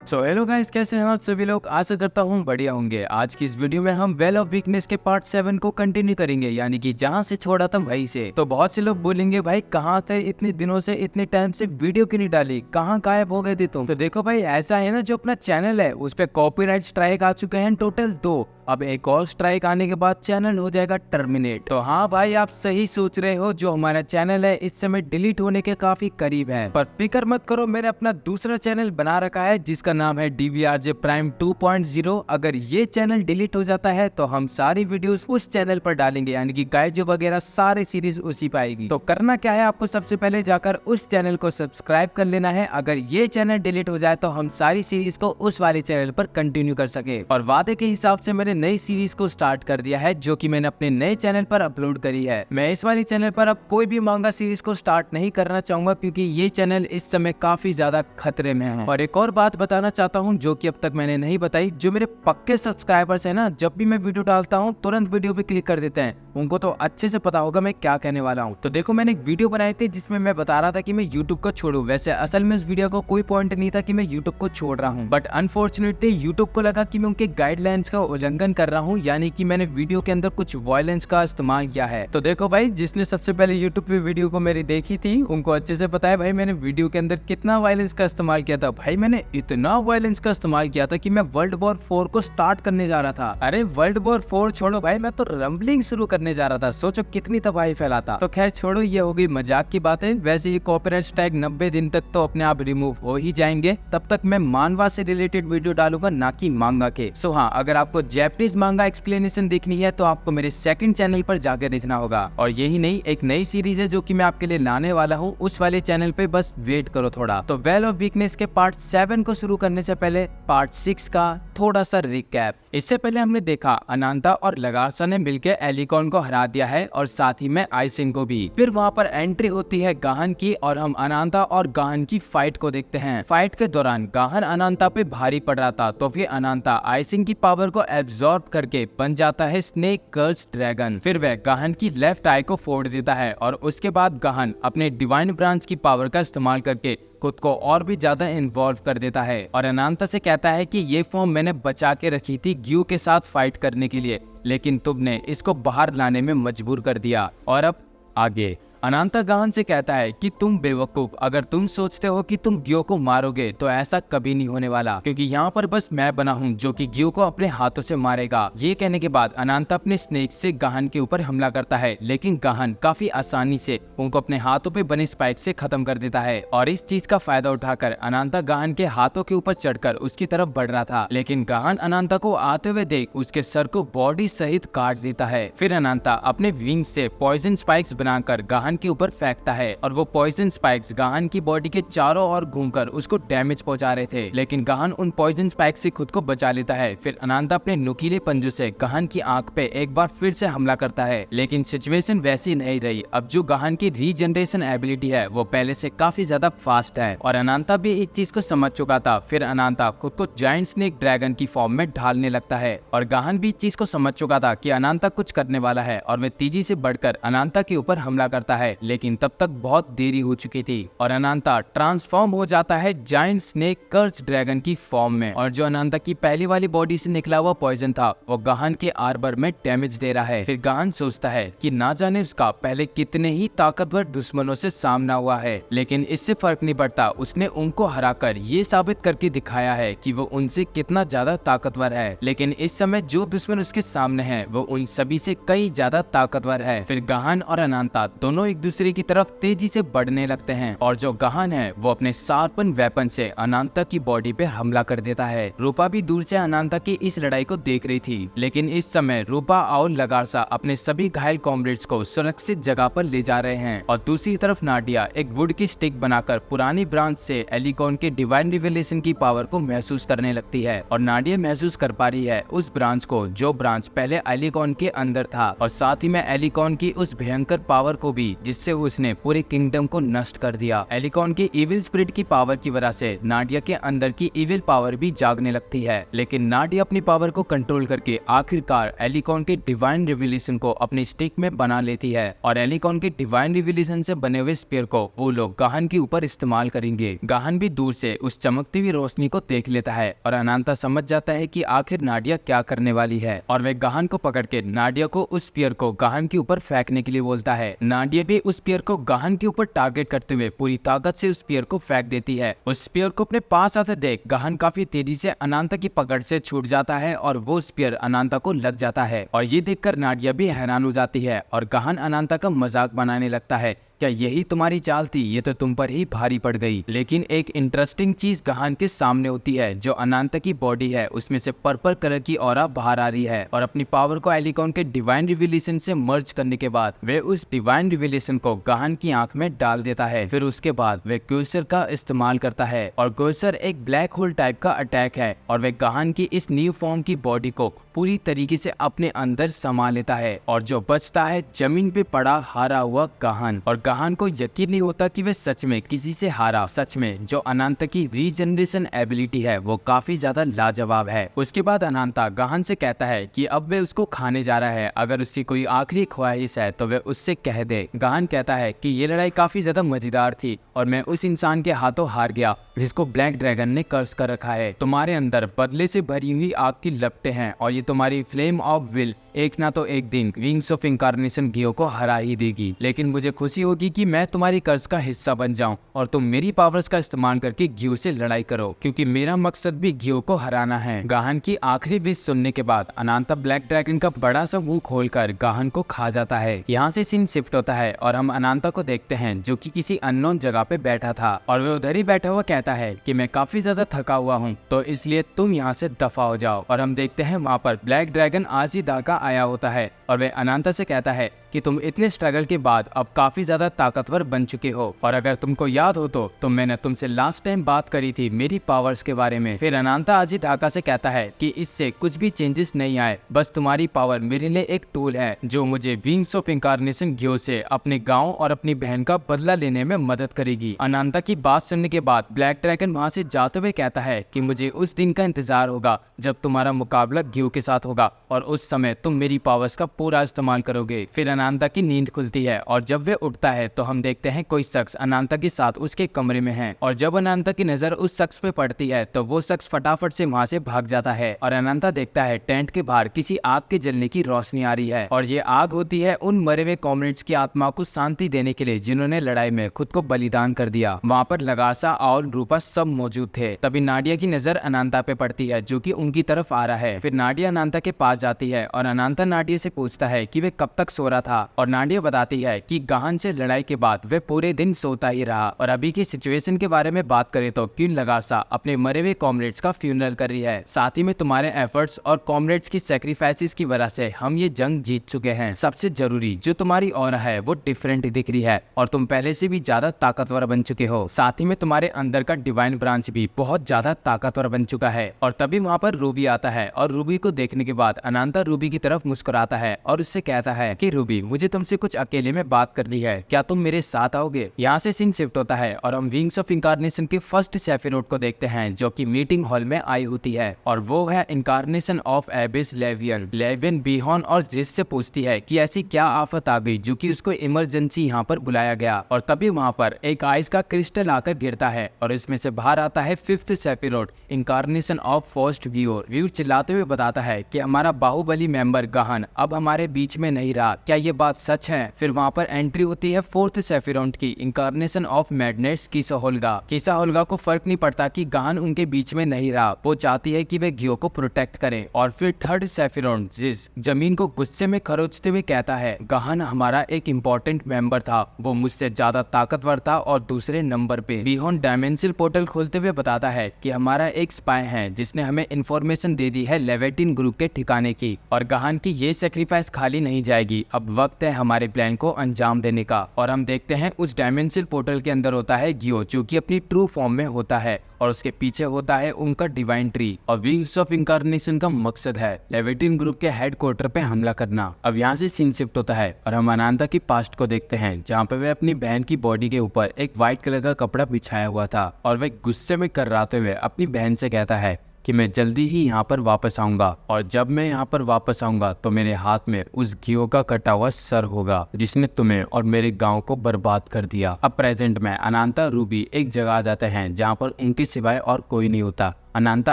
Hello guys, कैसे हैं आप सभी लोग। आशा करता हूँ बढ़िया होंगे। आज की इस वीडियो में हम वेल ऑफ वीकनेस के पार्ट 7 को कंटिन्यू करेंगे, यानी कि जहाँ से छोड़ा था वहीं से। तो बहुत से लोग बोलेंगे भाई कहाँ थे इतने दिनों से, इतने टाइम से वीडियो क्यों नहीं डाली, कहाँ गायब हो गए थे तुम। तो देखो भाई, ऐसा है ना, जो अपना चैनल है उस पर कॉपीराइट स्ट्राइक आ चुके हैं टोटल 2। अब एक और स्ट्राइक आने के बाद चैनल हो जाएगा टर्मिनेट। तो हाँ भाई, आप सही सोच रहे हो, जो हमारा चैनल है इस समय डिलीट होने के काफी करीब है। पर फिक्र मत करो, मैंने अपना दूसरा चैनल बना रखा है जिसका नाम है DVRJ Prime 2.0। अगर ये चैनल डिलीट हो जाता है तो हम सारी वीडियोस उस चैनल पर डालेंगे, यानी कि गाइजो वगैरह सारे सीरीज उसी पे आएगी। तो करना क्या है, आपको सबसे पहले जाकर उस चैनल को सब्सक्राइब कर लेना है। अगर ये चैनल डिलीट हो जाए तो हम सारी सीरीज को उस वाले चैनल पर कंटिन्यू कर सके। और वादे के हिसाब से मैंने नई सीरीज को स्टार्ट कर दिया है, जो कि मैंने अपने नए चैनल पर अपलोड करी है। मैं इस वाले चैनल पर अब कोई भी मांगा सीरीज को स्टार्ट नहीं करना चाहूंगा, क्योंकि ये चैनल इस समय काफी ज्यादा खतरे में है। और एक और बात बताना चाहता हूँ जो कि अब तक मैंने नहीं बताई। जो मेरे पक्के सब्सक्राइबर्स हैं ना, जब भी मैं वीडियो डालता हूँ तुरंत वीडियो पे क्लिक कर देते हैं, उनको तो अच्छे से पता होगा मैं क्या कहने वाला हूँ। तो देखो, मैंने एक वीडियो बनाई थी जिसमें मैं बता रहा था कि मैं यूट्यूब को छोड़ू। वैसे असल में उस वीडियो को कोई पॉइंट नहीं था कि मैं यूट्यूब को छोड़ रहा हूँ, बट अनफॉर्चुनेटली यूट्यूब को लगा कि मैं उनके गाइडलाइंस का उल्लंघन कर रहा हूँ, यानी कि मैंने वीडियो के अंदर कुछ वायलेंस का इस्तेमाल किया है। तो देखो भाई, जिसने सबसे पहले यूट्यूब पे वीडियो को मेरी देखी थी उनको अच्छे से पता है भाई मैंने वीडियो के अंदर कितना वायलेंस का इस्तेमाल किया था। भाई मैंने इतना वायलेंस का इस्तेमाल किया था कि मैं वर्ल्ड वॉर 4 को स्टार्ट करने जा रहा था। अरे वर्ल्ड वॉर 4 छोड़ो भाई, मैं तो रंबलिंग शुरू करने जा रहा था। सोचो कितनी तबाही फैलाता। तो खैर छोड़ो, ये होगी मजाक की बातें। वैसे ये कॉपीराइट स्ट्राइक 90 दिन तक तो अपने आप रिमूव हो ही जाएंगे। तब तक मैं मानवा से रिलेटेड वीडियो डालूंगा, ना कि मांगा के। सो हाँ, अगर आपको जैपनीज मांगा एक्सप्लेनेशन देखनी है तो आपको मेरे सेकंड चैनल पर जाके देखना होगा। और यही नहीं, एक नई सीरीज है जो कि मैं आपके लिए लाने वाला हूँ उस वाले चैनल पे, बस वेट करो थोड़ा। तो वेल ऑफ वीकनेस के पार्ट 7 को शुरू करने से पहले पार्ट 6 का थोड़ा सा रिकैप। इससे पहले हमने देखा अनांता और लगारसा ने मिलकर एलिकॉन को हरा दिया है, और साथ ही में आइसिंग को भी। फिर वहाँ पर एंट्री होती है गाहन की, और हम अनांता और गाहन की फाइट को देखते हैं। फाइट के दौरान गाहन अनांता पे भारी पड़ रहा था, तो फिर अनांता आइसिंग की पावर को एब्जॉर्ब करके बन जाता है स्नेक कर्स ड्रैगन। फिर वह गाहन की लेफ्ट आई को फोड़ देता है, और उसके बाद गाहन अपने डिवाइन ब्रांच की पावर का इस्तेमाल करके खुद को और भी ज्यादा इन्वॉल्व कर देता है, और अनांता से कहता है कि ये फॉर्म मैंने बचा के रखी थी ग्यू के साथ फाइट करने के लिए, लेकिन तुमने इसको बाहर लाने में मजबूर कर दिया। और अब आगे अनांता गाहन से कहता है कि तुम बेवकूफ, अगर तुम सोचते हो कि तुम ग्यो को मारोगे तो ऐसा कभी नहीं होने वाला, क्योंकि यहाँ पर बस मैं बना हूँ जो कि ग्यो को अपने हाथों से मारेगा। ये कहने के बाद अनांता अपने स्नेक से गाहन के ऊपर हमला करता है, लेकिन गाहन काफी आसानी से उनको अपने हाथों पे बने स्पाइक से खत्म कर देता है। और इस चीज का फायदा उठाकर अनांता गाहन के हाथों के ऊपर चढ़कर उसकी तरफ बढ़ रहा था, लेकिन गाहन अनांता को आते हुए देख उसके सर को बॉडी सहित काट देता है। फिर अनांता अपने विंग से पॉइजन स्पाइक्स बनाकर गाहन के ऊपर फेंकता है, और वो पॉइजन स्पाइक्स गाहन की बॉडी के चारों ओर घूमकर उसको डैमेज पहुंचा रहे थे, लेकिन गाहन उन पॉइजन स्पाइक्स से खुद को बचा लेता है। फिर अनांता अपने नुकीले पंजों से गाहन की आंख पे एक बार फिर से हमला करता है, लेकिन सिचुएशन वैसी नहीं रही। अब जो गाहन की रीजनरेशन एबिलिटी है वो पहले से काफी ज्यादा फास्ट है, और अनांता भी इस चीज को समझ चुका था। फिर अनांता खुद को जायंट स्नेक ड्रैगन की फॉर्म में ढालने लगता है, और गाहन भी इस चीज को समझ चुका था कि अनांता कुछ करने वाला है, और वह तेजी से बढ़कर अनांता के ऊपर हमला करता है, लेकिन तब तक बहुत देरी हो चुकी थी, और अनांता ट्रांसफॉर्म हो जाता है जायंट स्नेक कर्स ड्रैगन की फॉर्म में। और जो अनांता की पहली वाली बॉडी से निकला हुआ पॉइजन था वो गाहन के आर्बर में डैमेज दे रहा है। फिर गाहन सोचता है कि ना जाने उसका पहले कितने ही ताकतवर दुश्मनों से सामना हुआ है, लेकिन इससे फर्क नहीं पड़ता। उसने उनको हराकर ये साबित करके दिखाया है कि वो उनसे कितना ज्यादा ताकतवर है, लेकिन इस समय जो दुश्मन उसके सामने है वो उन सभी से कई ज्यादा ताकतवर है। फिर गाहन और अनांता दोनों एक दूसरे की तरफ तेजी से बढ़ने लगते हैं, और जो गाहन है वो अपने शार्पन वेपन से अनांता की बॉडी पे हमला कर देता है। रूपा भी दूर से अनांता की इस लड़ाई को देख रही थी, लेकिन इस समय रूपा और लगारसा अपने सभी घायल कॉमरेड्स को सुरक्षित जगह पर ले जा रहे हैं, और दूसरी तरफ नाडिया एक वुड की स्टिक बनाकर पुरानी ब्रांच से एलिकॉन के डिवाइन रिवेलेशन की पावर को महसूस करने लगती है। और नाडिया महसूस कर पा रही है उस ब्रांच को जो ब्रांच पहले एलिकॉन के अंदर था, और साथ ही में एलिकॉन की उस भयंकर पावर को भी जिससे उसने पूरे किंगडम को नष्ट कर दिया। एलिकॉन की इविल स्पिरिट की पावर की वजह से नाडिया के अंदर की इविल पावर भी जागने लगती है, लेकिन नाडिया अपनी पावर को कंट्रोल करके आखिरकार एलिकॉन के डिवाइन रिवोल्यूशन को अपनी स्टिक में बना लेती है और एलिकॉन के डिवाइन रिवोल्यूशन से बने हुए स्पीयर को वो लोग गाहन के ऊपर इस्तेमाल करेंगे। गाहन भी दूर से उस चमकती हुई रोशनी को देख लेता है और अनांता समझ जाता है कि आखिर नाडिया क्या करने वाली है और वह गाहन को पकड़ के नाडिया को उस स्पीयर को गाहन के ऊपर फेंकने के लिए बोलता है। नाडिया भी उस स्पीयर को गाहन के ऊपर टारगेट करते हुए पूरी ताकत से उस स्पीयर को फेंक देती है। उस स्पीयर को अपने पास आते देख गाहन काफी तेजी से अनांता की पकड़ से छूट जाता है और वो स्पीयर अनांता को लग जाता है और ये देखकर नाडिया भी हैरान हो जाती है और गाहन अनांता का मजाक बनाने लगता है। क्या यही तुम्हारी चाल थी? ये तो तुम पर ही भारी पड़ गई। लेकिन एक इंटरेस्टिंग चीज गाहन के सामने होती है। जो अनांता की बॉडी है उसमें से पर्पल कलर की ऑरा बाहर आ रही है और अपनी पावर को एलिकॉन के डिवाइन रिवोल्यूशन से मर्ज करने के बाद वे उस डिवाइन रिवोल्यूशन को गाहन की आंख में डाल देता है। फिर उसके बाद वे क्यूसर का इस्तेमाल करता है और क्यूसर एक ब्लैक होल टाइप का अटैक है और वे गाहन की इस न्यू फॉर्म की बॉडी को पूरी तरीके से अपने अंदर समा लेता है और जो बचता है जमीन पे पड़ा हारा हुआ गाहन। और गाहन को यकीन नहीं होता कि वे सच में किसी से हारा। सच में जो अनांता की रीजनरेशन एबिलिटी है वो काफी ज्यादा लाजवाब है। उसके बाद अनांता गाहन से कहता है कि अब वे उसको खाने जा रहा है, अगर उसकी कोई आखिरी ख्वाहिश है तो वे उससे कह दे। गाहन कहता है कि ये लड़ाई काफी ज्यादा मजेदार थी और मैं उस इंसान के हाथों हार गया जिसको ब्लैक ड्रैगन ने कर्स कर रखा है। तुम्हारे अंदर बदले से भरी हुई आग की लपटें हैं और ये तुम्हारी फ्लेम ऑफ विल एक ना तो एक दिन विंग्स ऑफ इनकारनेशन गियो को हरा ही देगी। लेकिन मुझे खुशी होगी कि मैं तुम्हारी कर्ज का हिस्सा बन जाऊं और तुम मेरी पावर्स का इस्तेमाल करके गियो से लड़ाई करो, क्योंकि मेरा मकसद भी गियो को हराना है। गाहन की आखिरी विश सुनने के बाद अनांता ब्लैक ड्रैगन का बड़ा सा मुंह खोलकर गाहन को खा जाता है। यहाँ से सीन शिफ्ट होता है और हम अनांता को देखते हैं जो कि किसी अननोन जगह पे बैठा था और वह उधर ही बैठा हुआ कहता है कि मैं काफी ज्यादा थका हुआ हूँ तो इसलिए तुम यहाँ से दफा हो जाओ। और हम देखते हैं वहाँ पर ब्लैक ड्रैगन आज ही दाका आया होता है और वह अनांता से कहता है कि तुम इतने स्ट्रगल के बाद अब काफी ज्यादा ताकतवर बन चुके हो और अगर तुमको याद हो तो मैंने तुमसे लास्ट टाइम बात करी थी मेरी पावर्स के बारे में। फिर अनांता अजी ढाका से कहता है कि इससे कुछ भी चेंजेस नहीं आए, बस तुम्हारी पावर मेरे लिए एक टूल है जो मुझे विंग्स ऑफ इनकारनेशन गियो से अपने गाँव और अपनी बहन का बदला लेने में मदद करेगी। अनांता की बात सुनने के बाद ब्लैक ड्रैगन वहाँ से जाते हुए कहता है कि मुझे उस दिन का इंतजार होगा जब तुम्हारा मुकाबला गियो के साथ होगा और उस समय तुम मेरी पावर्स का पूरा इस्तेमाल करोगे। फिर अनांता की नींद खुलती है और जब वे उठता है तो हम देखते हैं कोई शख्स अनांता के साथ उसके कमरे में है और जब अनांता की नजर उस शख्स पे पड़ती है तो वो शख्स फटाफट से वहाँ से भाग जाता है और अनांता देखता है टेंट के बाहर किसी आग के जलने की रोशनी आ रही है और ये आग होती है उन मरे हुए कॉमरेड्स की आत्मा को शांति देने के लिए जिन्होंने लड़ाई में खुद को बलिदान कर दिया। वहाँ पर लगासा और रूपा सब मौजूद थे। तभी नाडिया की नजर अनांता पे पड़ती है जो कि उनकी तरफ आ रहा है। फिर नाडिया अनांता के पास जाती है और अनांता नाडिया से पूछता है कि वे कब तक सो रहा था और नाडिया बताती है कि गाहन से लड़ाई के बाद वे पूरे दिन सोता ही रहा। और अभी की सिचुएशन के बारे में बात करें तो क्वीन लगासा अपने मरे हुए कॉमरेड्स का फ्यूनरल कर रही है। साथ ही में तुम्हारे एफर्ट्स और कॉमरेड्स की सैक्रिफाइसेस की वजह से हम ये जंग जीत चुके हैं। सबसे जरूरी जो तुम्हारी ऑरा है वो डिफरेंट दिख रही है और तुम पहले से भी ज्यादा ताकतवर बन चुके हो। साथ ही में तुम्हारे अंदर का डिवाइन ब्रांच भी बहुत ज्यादा ताकतवर बन चुका है। और तभी वहाँ पर रूबी आता है और रूबी को देखने के बाद अनांता रूबी की तरफ मुस्कुराता है और उससे कहता है कि रूबी मुझे तुमसे कुछ अकेले में बात करनी है, क्या तुम मेरे साथ आओगे? यहाँ से सीन शिफ्ट होता है और हम विंग्स ऑफ इनकारनेशन के फर्स्ट सेफिरोट को देखते हैं जो कि मीटिंग हॉल में आई होती है और वो है इनकारनेशन ऑफ एबिस लेवियन। लेवियन बीहॉन और जिस से पूछती है कि ऐसी क्या आफत आ गई जो कि उसको इमरजेंसी यहाँ पर बुलाया गया। और तभी वहाँ पर एक आइस का क्रिस्टल आकर गिरता है और इसमें से बाहर आता है fifth Sephirot incarnation of first viewer. View चिल्लाते हुए बताता है कि हमारा बाहुबली मेंबर गाहन अब हमारे बीच में नहीं रहा, क्या ये बात सच है? फिर वहाँ पर एंट्री होती है फोर्थ सेफिरोट की इनकारनेशन ऑफ मैडनेस कीसा होल्गा। कीसा होल्गा को फर्क नहीं पड़ता कि गाहन उनके बीच में नहीं रहा, वो चाहती है कि वे गियो को प्रोटेक्ट करें। और फिर थर्ड सेफिरोट जिस जमीन को गुस्से में खरोचते हुए कहता है गाहन हमारा एक इम्पोर्टेंट मेंबर था, वो मुझसे ज्यादा ताकतवर था और दूसरे नंबर पे बीहॉन डायमेंशियल पोर्टल खोलते हुए बताता है कि हमारा एक स्पाई है जिसने हमें इंफॉर्मेशन दे दी है लेवेटिन ग्रुप के ठिकाने की और गाहन की ये सेक्रीफाइस सेक्रीफाइस खाली नहीं जाएगी। अब वक्त है हमारे प्लान को अंजाम देने का। और हम देखते हैं उस डायमेंशनल पोर्टल के अंदर होता है गियो, जो कि अपनी ट्रू फॉर्म में होता है, और उसके पीछे होता है उनका डिवाइन ट्री। और विंग्स ऑफ इनकारनेशन का मकसद है लेविटिन ग्रुप के हेडक्वार्टर पे हमला करना। अब यहाँ से सीन शिफ्ट होता है और हम अनांता की पास्ट को देखते हैं, जहाँ पे वह अपनी बहन की बॉडी के ऊपर एक व्हाइट कलर का कपड़ा बिछाया हुआ था और वह गुस्से में कर्राते हुए अपनी बहन से कहता है कि मैं जल्दी ही यहाँ पर वापस आऊंगा, और जब मैं यहाँ पर वापस आऊंगा तो मेरे हाथ में उस गियो का कटा हुआ सर होगा जिसने तुम्हें और मेरे गांव को बर्बाद कर दिया। अब प्रेजेंट में अनांता रूबी एक जगह आ जाते हैं जहाँ पर उनके सिवाय और कोई नहीं होता। अनांता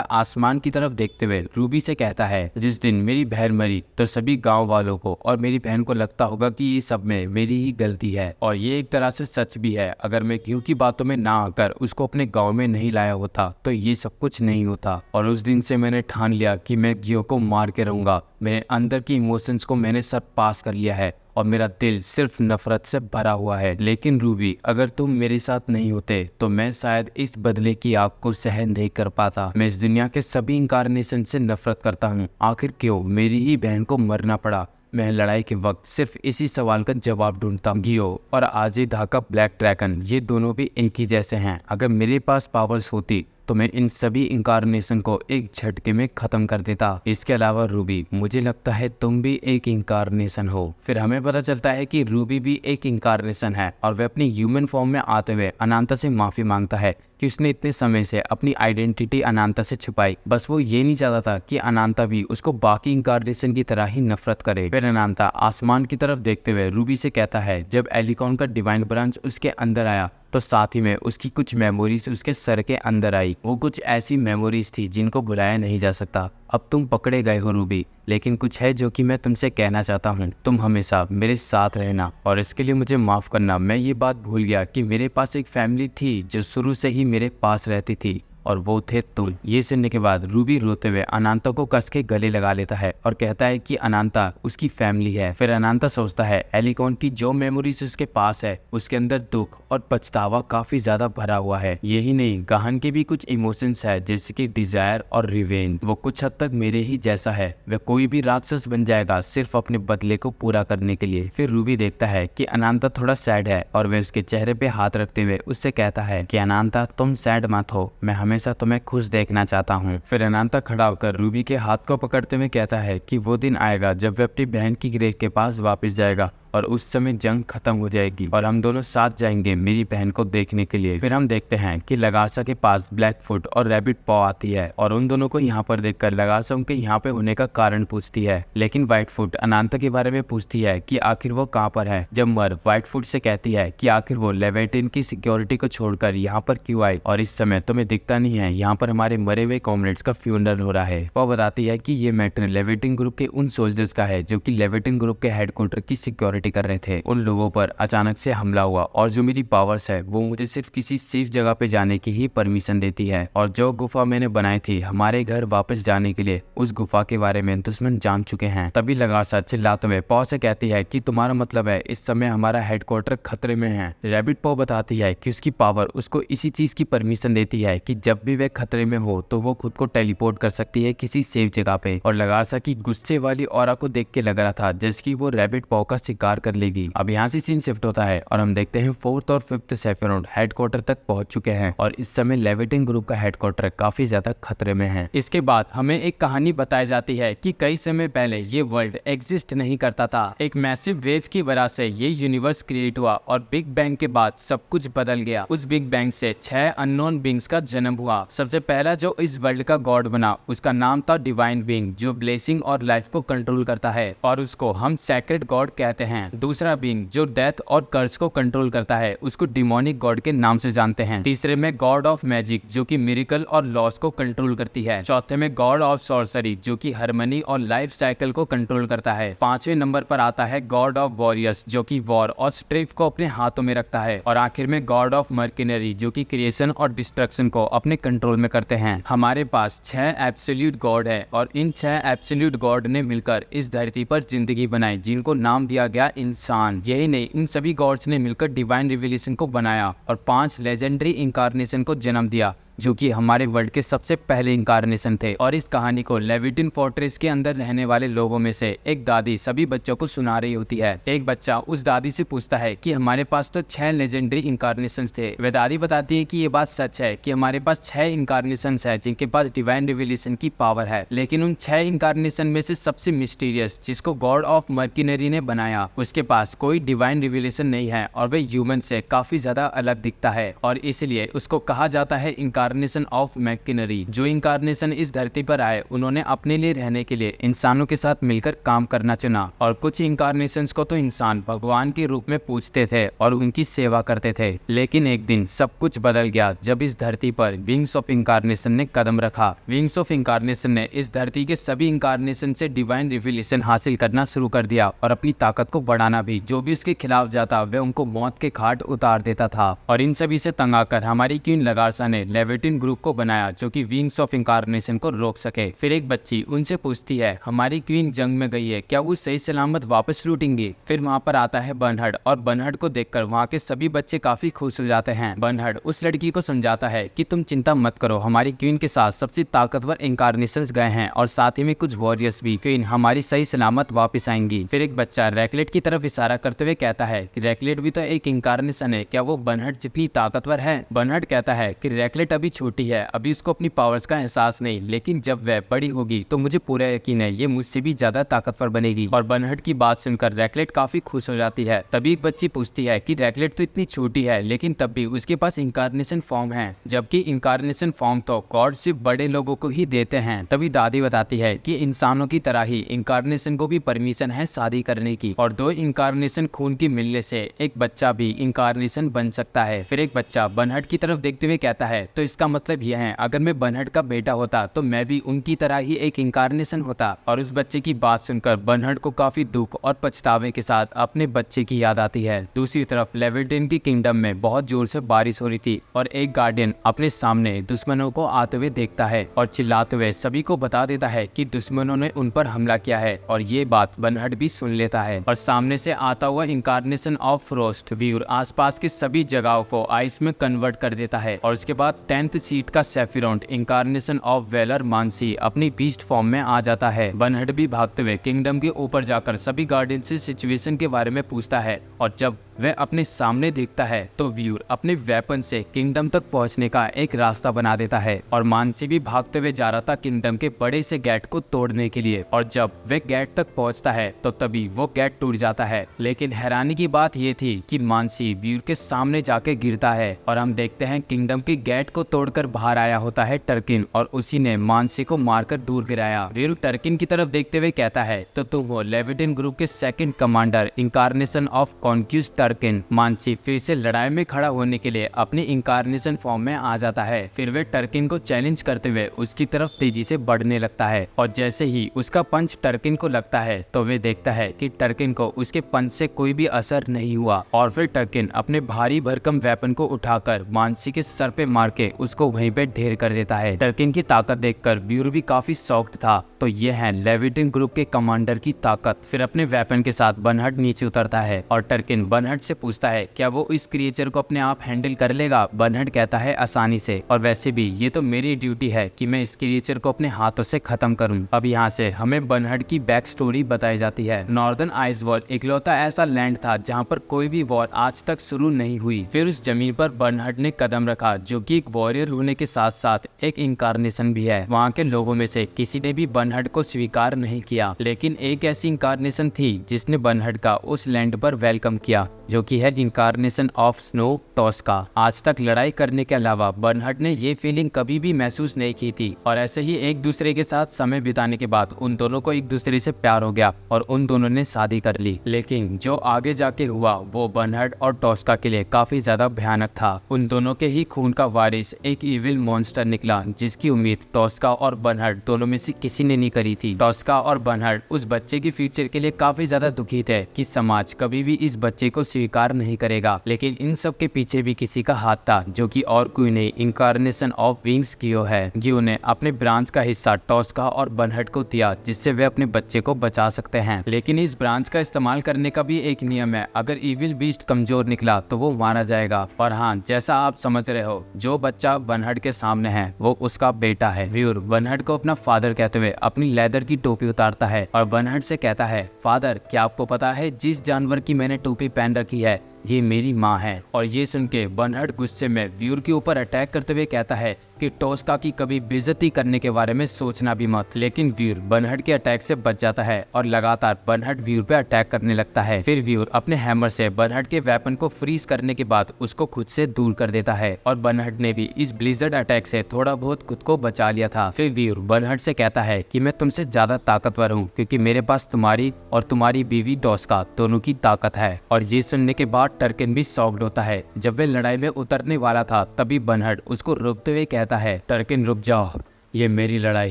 आसमान की तरफ देखते हुए रूबी से कहता है, जिस दिन मेरी बहन मरी तो सभी गांव वालों को और मेरी बहन को लगता होगा कि ये सब में मेरी ही गलती है, और ये एक तरह से सच भी है। अगर मैं गियो की बातों में ना आकर उसको अपने गांव में नहीं लाया होता तो ये सब कुछ नहीं होता। और उस दिन से मैंने ठान लिया कि मैं गियो को मार के रहूंगा। मेरे अंदर की इमोशंस को मैंने सब पास कर लिया है और मेरा दिल सिर्फ नफरत से भरा हुआ है। लेकिन रूबी, अगर तुम मेरे साथ नहीं होते तो मैं शायद इस बदले की आग को सहन नहीं कर पाता। मैं इस दुनिया के सभी इनकारनेशन से नफरत करता हूँ। आखिर क्यों मेरी ही बहन को मरना पड़ा? मैं लड़ाई के वक्त सिर्फ इसी सवाल का जवाब ढूंढता हूँ। गियो और आजिदा का ब्लैक ड्रैगन, ये दोनों भी एक ही जैसे हैं। अगर मेरे पास पावर्स होती तो मैं इन सभी इंकारनेशन को एक झटके में खत्म कर देता। इसके अलावा रूबी, मुझे लगता है तुम भी एक इंकारनेशन हो। फिर हमें पता चलता है कि रूबी भी एक इंकारनेशन है और वह अपनी ह्यूमन फॉर्म में आते हुए अनांता से माफी मांगता है कि उसने इतने समय से अपनी आइडेंटिटी अनांता से छुपाई। बस वो ये नहीं चाहता था कि अनांता भी उसको बाकी इंकारनेशन की तरह ही नफरत करे। फिर अनांता आसमान की तरफ देखते हुए रूबी से कहता है, जब एलिकॉन का डिवाइन ब्रांच उसके अंदर आया तो साथ ही में उसकी कुछ मेमोरीज उसके सर के अंदर आई। वो कुछ ऐसी मेमोरीज थी जिनको भुलाया नहीं जा सकता। अब तुम पकड़े गए हो रूबी, लेकिन कुछ है जो कि मैं तुमसे कहना चाहता हूँ। तुम हमेशा मेरे साथ रहना और इसके लिए मुझे माफ करना। मैं ये बात भूल गया कि मेरे पास एक फैमिली थी जो शुरू से ही मेरे पास रहती थी, और वो थे तुम। ये सुनने के बाद रूबी रोते हुए अनांता को कस के गले लगा लेता है और कहता है कि अनांता उसकी फैमिली है। फिर अनांता सोचता है एलिकॉन की जो मेमोरीज उसके पास है उसके अंदर दुख और पछतावा काफी ज्यादा भरा हुआ है। यही नहीं, गहन के भी कुछ इमोशंस है जैसे कि डिजायर और रिवेंज। वो कुछ हद तक मेरे ही जैसा है। वह कोई भी राक्षस बन जाएगा सिर्फ अपने बदले को पूरा करने के लिए। फिर रूबी देखता है कि अनांता थोड़ा सैड है और वह उसके चेहरे पे हाथ रखते हुए उससे कहता है कि अनांता, तुम सैड मत हो, मैं हमेशा तुम्हें खुश देखना चाहता हूँ। फिर अनांता खड़ा होकर रूबी के हाथ को पकड़ते हुए कहता है कि वो दिन आएगा जब वह अपनी बहन की ग्रेव के पास वापस जाएगा और उस समय जंग खत्म हो जाएगी और हम दोनों साथ जाएंगे मेरी बहन को देखने के लिए। फिर हम देखते हैं कि लगासा के पास ब्लैकफुट और रैबिट पॉ आती है और उन दोनों को यहाँ पर देखकर लगासा उनके यहाँ पे होने का कारण पूछती है। लेकिन व्हाइटफुट अनांता के बारे में पूछती है कि आखिर वो कहाँ पर है। जब मर व्हाइटफुट से कहती है कि आखिर वो लेविटिन की सिक्योरिटी को छोड़कर यहाँ पर क्यों आई और इस समय तुम्हें दिखता नहीं है यहाँ पर हमारे मरे हुए कॉमरेड्स का फ्यूनरल हो रहा है। वो बताती है कि ये मैटर लेविटिन ग्रुप के उन सोल्जर्स का है जो कि लेविटिन ग्रुप के हेडक्वार्टर की सिक्योरिटी कर रहे थे। उन लोगों पर अचानक से हमला हुआ और जो मेरी पावर्स है वो मुझे सिर्फ किसी सेफ जगह पे जाने की ही परमिशन देती है, और जो गुफा मैंने बनाई थी हमारे घर वापस जाने के लिए, उस गुफा के बारे में दुश्मन जान चुके हैं। तभी लगासा चिल्लाते हुए पॉ से कहती है कि तुम्हारा मतलब है इस समय हमारा हेडक्वार्टर खतरे में है। रैबिट पॉ बताती है कि उसकी पावर उसको इसी चीज की परमिशन देती है कि जब भी वह खतरे में हो तो वो खुद को टेलीपोर्ट कर सकती है किसी सेफ जगह पे। और लगासा की गुस्से वाली ऑरा को देख के लग रहा था जैसे कि वो रैबिट पॉ का शिकार कर लेगी। अब यहाँ से सीन शिफ्ट होता है और हम देखते हैं 4th और 5th सेफिरोड हेडक्वार्टर तक पहुंच चुके हैं और इस समय लेविटिन ग्रुप का हेडक्वार्टर काफी ज्यादा खतरे में है। इसके बाद हमें एक कहानी बताई जाती है कि कई समय पहले ये वर्ल्ड एग्जिस्ट नहीं करता था। एक मैसिव वेव की वजह से ये यूनिवर्स क्रिएट हुआ और बिग बैंग के बाद सब कुछ बदल गया। उस बिग बैंग से 6 अननोन बींग्स का जन्म हुआ। सबसे पहला जो इस वर्ल्ड का गॉड बना उसका नाम था डिवाइन बींग, जो ब्लेसिंग और लाइफ को कंट्रोल करता है और उसको हम सैक्रेड गॉड कहते हैं। दूसरा बीइंग जो डेथ और कर्स को कंट्रोल करता है उसको डिमोनिक गॉड के नाम से जानते हैं। तीसरे में गॉड ऑफ मैजिक जो कि मिरेकल और लॉस को कंट्रोल करती है। चौथे में गॉड ऑफ सॉर्सरी जो कि हार्मनी और लाइफ साइकिल को कंट्रोल करता है। 5वें नंबर पर आता है गॉड ऑफ वॉरियर्स जो कि वॉर और स्ट्रेफ को अपने हाथों में रखता है। और आखिर में गॉड ऑफ मर्किनरी जो कि क्रिएशन और डिस्ट्रक्शन को अपने कंट्रोल में करते हैं। हमारे पास 6 एब्सोल्यूट गॉड है और इन 6 एब्सोल्यूट गॉड ने मिलकर इस धरती पर जिंदगी बनाई जिनको नाम दिया गया इंसान। यही नहीं, इन सभी गॉड्स ने मिलकर डिवाइन रिविलेशन को बनाया और 5 लेजेंडरी इंकारनेशन को जन्म दिया जो कि हमारे वर्ल्ड के सबसे पहले इंकारनेशन थे। और इस कहानी को लेविटिन फोर्ट्रेस के अंदर रहने वाले लोगों में से एक दादी सभी बच्चों को सुना रही होती है। एक बच्चा उस दादी से पूछता है कि हमारे पास तो 6 लेजेंडरी इंकारनेशंस थे। वह दादी बताती है कि ये बात सच है कि हमारे पास 6 इंकारनेशंस है जिनके पास डिवाइन रिविलेशन की पावर है, लेकिन उन 6 इंकारनेशन में से सबसे मिस्टीरियस, जिसको गॉड ऑफ मर्किनरी ने बनाया, उसके पास कोई डिवाइन रिविलेशन नहीं है और वह ह्यूमन से काफी ज्यादा अलग दिखता है और इसलिए उसको कहा जाता है इंकारनेशन ऑफ मर्किनरी। जो इंकारनेशन इस धरती पर आए उन्होंने अपने लिए रहने के लिए इंसानों के साथ मिलकर काम करना चुना और कुछ इंकारनेशंस को तो इंसान भगवान के रूप में पूजते थे और उनकी सेवा करते थे। लेकिन एक दिन सब कुछ बदल गया जब इस धरती पर विंग्स ऑफ इंकारनेशन ने कदम रखा। विंग्स ऑफ इंकारनेशन ने इस धरती के सभी इंकारनेशन से डिवाइन रिविलेशन हासिल करना शुरू कर दिया और अपनी ताकत को बढ़ाना भी। जो भी उसके खिलाफ जाता वह उनको मौत के घाट उतार देता था। और इन सभी से तंग आकर हमारी क्वीन लगारसा ने लेविटिन ग्रुप को बनाया जो कि विंग्स ऑफ इंकारनेशन को रोक सके। फिर एक बच्ची उनसे पूछती है हमारी क्वीन जंग में गई है, क्या वो सही सलामत वापस लौटेंगी? फिर वहाँ पर आता है बर्नहर्ड और बर्नहर्ड को देखकर वहाँ के सभी बच्चे काफी खुश हो जाते हैं। बर्नहर्ड उस लड़की को समझाता है कि तुम चिंता मत करो, हमारी क्वीन के साथ सबसे ताकतवर इंकारनेशंस गए हैं और साथ ही में कुछ वॉरियर्स भी। क्वीन हमारी सही सलामत वापस आएंगी। फिर एक बच्चा रैकलेट की तरफ इशारा करते हुए कहता है कि रैकलेट भी तो एक इंकारनेशन है, क्या वो बर्नहर्ड जितनी ताकतवर है? बर्नहर्ड कहता है कि रैकलेट अभी छोटी है, अभी उसको अपनी पावर्स का एहसास नहीं, लेकिन जब वह बड़ी होगी तो मुझे पूरा यकीन है ये मुझसे भी ज्यादा ताकतवर बनेगी। और बर्नहर्ड की बात सुनकर रैकलेट काफी खुश हो जाती है। तभी एक बच्ची पूछती है कि रैकलेट तो इतनी छोटी है लेकिन तब भी उसके पास इंकारनेशन फॉर्म है, जबकि इंकारनेशन फॉर्म तो गॉड सिर्फ बड़े लोगों को ही देते हैं। तभी दादी बताती है कि इंसानों की तरह ही इंकारनेशन को भी परमिशन है शादी करने की और 2 इंकारनेशन खून की मिलने से एक बच्चा भी इंकारनेशन बन सकता है। फिर एक बच्चा बर्नहर्ड की तरफ देखते हुए कहता है तो इसका मतलब यह है अगर मैं बर्नहर्ड का बेटा होता तो मैं भी उनकी तरह ही एक इंकारनेशन होता। और उस बच्चे की बात सुनकर बर्नहर्ड को काफी दुख और पछतावे के साथ अपने बच्चे की याद आती है। दूसरी तरफ लेविटिन की किंगडम में बहुत जोर से बारिश हो रही थी और एक गार्डियन अपने सामने दुश्मनों को आते हुए देखता है और चिल्लाते हुए सभी को बता देता है कि दुश्मनों ने उन पर हमला किया है। और ये बात बर्नहर्ड भी सुन लेता है और सामने से आता हुआ इंकारनेशन ऑफ फ्रोस्ट व्यूर आसपास की सभी जगहों को आइस में कन्वर्ट कर देता है। और उसके बाद 10th सीट का सेफिरोंट इंकारनेशन ऑफ वेलर मानसी अपनी बीस्ट फॉर्म में आ जाता है। बर्नहर्ड भी भागते हुए किंगडम के ऊपर जाकर सभी गार्डियन से सिचुएशन के बारे में पूछता है और जब वह अपने सामने देखता है तो व्यूर अपने वेपन से किंगडम तक पहुंचने का एक रास्ता बना देता है और मानसी भी भागते हुए जा रहा था किंगडम के बड़े से गेट को तोड़ने के लिए। और जब वह गेट तक पहुंचता है तो तभी वो गेट टूट जाता है। लेकिन हैरानी की बात ये थी कि मानसी व्यूर के सामने जाके गिरता है और हम देखते हैं किंगडम के गेट को तोड़कर बाहर आया होता है टर्किन और उसी ने मानसी को मारकर दूर गिराया। व्यूर टर्किन की तरफ देखते हुए कहता है तो तुम हो लेविटिन ग्रुप के 2nd commander incarnation of conquest टर्किन। मानसी फिर से लड़ाई में खड़ा होने के लिए अपनी इंकारनेशन फॉर्म में आ जाता है। फिर वे टर्किन को चैलेंज करते हुए उसकी तरफ तेजी से बढ़ने लगता है और जैसे ही उसका पंच टर्किन को लगता है तो वे देखता है कि टर्किन को उसके पंच से कोई भी असर नहीं हुआ। और फिर टर्किन अपने भारी भरकम वेपन को उठाकर मानसी के सर पे मार के उसको वहीं पे ढेर कर देता है। टर्किन की ताकत देखकर व्यूर भी काफी शॉक्ड था। तो ये है लेविटिन ग्रुप के कमांडर की ताकत। फिर अपने वेपन के साथ बर्नहर्ड नीचे उतरता है और टर्किन बर्नहर्ड से पूछता है क्या वो इस क्रिएचर को अपने आप हैंडल कर लेगा। बर्नहर्ड कहता है आसानी से, और वैसे भी ये तो मेरी ड्यूटी है कि मैं इस क्रिएचर को अपने हाथों से खत्म करूं। अब यहाँ से हमें बर्नहर्ड की बैक स्टोरी बताई जाती है। नॉर्दर्न आइस वॉल इकलौता ऐसा लैंड था जहाँ पर कोई भी वॉर आज तक शुरू नहीं हुई। फिर उस जमीन पर बर्नहर्ड ने कदम रखा जो कि एक वॉरियर होने के साथ साथ एक इंकारनेशन भी है। वहाँ के लोगों में से किसी ने भी बर्नहर्ड को स्वीकार नहीं किया, लेकिन एक ऐसी इंकारनेशन थी जिसने बर्नहर्ड का उस लैंड पर वेलकम किया जो कि है इंकारनेशन ऑफ स्नो टॉस्का। आज तक लड़ाई करने के अलावा बर्नहर्ड ने ये फीलिंग कभी भी महसूस नहीं की थी और ऐसे ही एक दूसरे के साथ समय बिताने के बाद उन दोनों को एक दूसरे से प्यार हो गया और उन दोनों ने शादी कर ली। लेकिन जो आगे जाके हुआ वो बर्नहर्ड और टॉस्का के लिए काफी ज्यादा भयानक था। उन दोनों के ही खून का वारिस एक इविल मॉन्स्टर निकला जिसकी उम्मीद टॉस्का और बर्नहर्ड दोनों में से किसी ने नहीं करी थी। टॉस्का और बर्नहर्ड उस बच्चे के फ्यूचर के लिए काफी ज्यादा दुखी थे कि समाज कभी भी इस बच्चे को स्वीकार नहीं करेगा। लेकिन इन सब के पीछे भी किसी का हाथ था, जो कि और कोई नहीं, इनकारनेशन ऑफ विंग्स गियो है। गियो ने अपने ब्रांच का हिस्सा टॉस्का और बर्नहर्ड को दिया, जिससे वे अपने बच्चे को बचा सकते हैं। लेकिन इस ब्रांच का इस्तेमाल करने का भी एक नियम है, अगर इविल बीस्ट कमजोर निकला तो वो मारा जाएगा। और हाँ, जैसा आप समझ रहे हो, जो बच्चा बर्नहर्ड के सामने है वो उसका बेटा है। व्यूअर बर्नहर्ड को अपना फादर कहते हुए अपनी लेदर की टोपी उतारता है और बर्नहर्ड से कहता है, फादर क्या आपको पता है जिस जानवर की मैंने टोपी पहन रखी है ये मेरी माँ है। और ये सुन के बर्नहर्ड गुस्से में व्यूअर के ऊपर अटैक करते हुए कहता है कि टॉस्का की कभी बेइज्जती करने के बारे में सोचना भी मत। लेकिन व्यूअर बर्नहर्ड के अटैक से बच जाता है और लगातार बर्नहर्ड व्यूअर पे अटैक करने लगता है। फिर व्यूअर अपने हैमर से बर्नहर्ड के वेपन को फ्रीज करने के बाद उसको खुद से दूर कर देता है और बर्नहर्ड ने भी इस ब्लिजर्ड अटैक से थोड़ा बहुत खुद को बचा लिया था। फिर व्यूअर बर्नहर्ड से कहता है कि मैं तुमसे ज्यादा ताकतवर हूँ, क्योंकि मेरे पास तुम्हारी और तुम्हारी बीवी टॉस्का दोनों की ताकत है। और ये सुनने के बाद टर्किन भी शॉक्ड होता है। जब वे लड़ाई में उतरने वाला था तभी बर्नहर्ड उसको रोकते हुए कहता है, टर्किन रुक जाओ, ये मेरी लड़ाई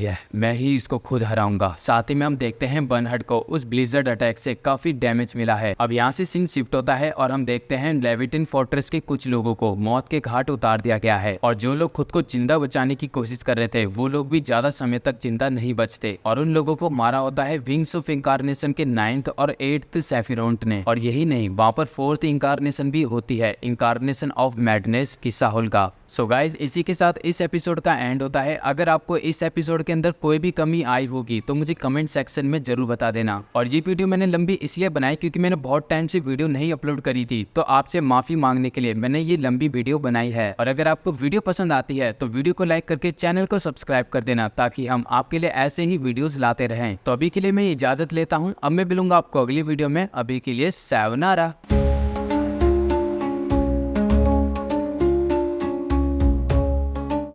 है, मैं ही इसको खुद हराऊंगा। साथ ही में हम देखते हैं बर्नहर्ड को उस ब्लिजर्ड अटैक से काफी डैमेज मिला है। अब यहाँ से सीन शिफ्ट होता है और हम देखते हैं लेविटिन फोर्ट्रेस के कुछ लोगों को मौत के घाट उतार दिया गया है। और जो लोग खुद को जिंदा बचाने की कोशिश कर रहे थे वो लोग भी ज्यादा समय तक जिंदा नहीं बचते और उन लोगों को मारा होता है विंग्स ऑफ इंकारनेशन के 9th और 8th सेफिरोंट ने। और यही नहीं, वहाँ पर 4th इंकारनेशन भी होती है, इंकारनेशन ऑफ मैडनेस की साहुल का। सो गाइज, इसी के साथ इस एपिसोड का एंड होता है। अगर आपको इस एपिसोड के अंदर कोई भी कमी आई होगी तो मुझे कमेंट सेक्शन में जरूर बता देना। और ये वीडियो मैंने लंबी इसलिए बनाई क्योंकि मैंने बहुत टाइम से वीडियो नहीं अपलोड करी थी, तो आपसे माफी मांगने के लिए मैंने ये लंबी वीडियो बनाई है। और अगर आपको वीडियो पसंद आती है तो वीडियो को लाइक करके चैनल को सब्सक्राइब कर देना, ताकि हम आपके लिए ऐसे ही वीडियोज लाते रहें। तो अभी के लिए मैं इजाजत लेता हूँ, अब मैं मिलूंगा आपको अगली वीडियो में। अभी के लिए सायोनारा।